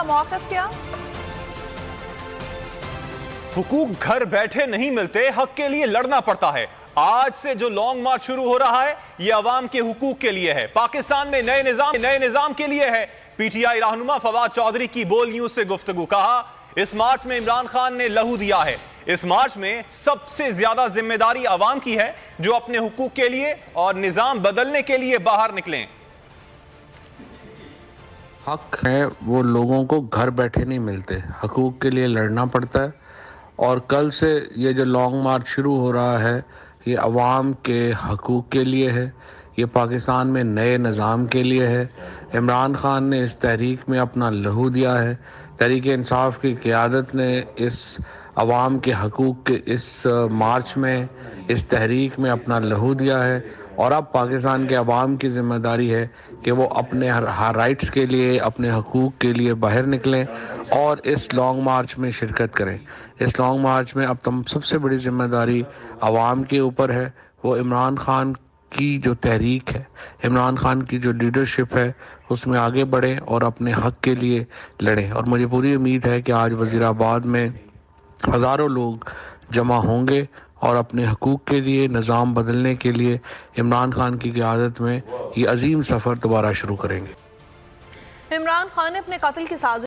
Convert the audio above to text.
का मौक़िफ़ क्या? हुकूक घर बैठे नहीं मिलते, हक के लिए लड़ना पड़ता है। आज से जो लॉन्ग मार्च शुरू हो रहा है, यह अवाम के हुकूक के लिए है। पाकिस्तान में नए निजाम के लिए है। पीटीआई रहनुमा फवाद चौधरी की बोल न्यूज से गुफ्तगू। कहा, इस मार्च में इमरान खान ने लहू दिया है। इस मार्च में सबसे ज्यादा जिम्मेदारी अवाम की है, जो अपने हुकूक के लिए और निजाम बदलने के लिए बाहर निकलें। हक है वो लोगों को घर बैठे नहीं मिलते, हकूक के लिए लड़ना पड़ता है। और कल से ये जो लॉन्ग मार्च शुरू हो रहा है, ये अवाम के हकूक के लिए है, ये पाकिस्तान में नए निज़ाम के लिए है। इमरान खान ने इस तहरीक में अपना लहू दिया है। तहरीक इंसाफ की क़यादत ने इस अवाम के हकूक के इस मार्च में, इस तहरीक में अपना लहू दिया है। और अब पाकिस्तान के अवाम की ज़िम्मेदारी है कि वो अपने हर राइट्स के लिए, अपने हकूक के लिए बाहर निकलें और इस लॉन्ग मार्च में शिरकत करें। इस लॉन्ग मार्च में अब सबसे बड़ी ज़िम्मेदारी अवाम के ऊपर है। वो इमरान खान की जो तहरीक है, इमरान खान की जो लीडरशिप है, उसमें आगे बढ़ें और अपने हक के लिए लड़ें। और मुझे पूरी उम्मीद है कि आज वज़ीराबाद में हज़ारों लोग जमा होंगे और अपने हकूक़ के लिए, निज़ाम बदलने के लिए इमरान खान की क़यादत में ये अजीम सफ़र दोबारा शुरू करेंगे। इमरान खान ने अपने कत्ल की साजिश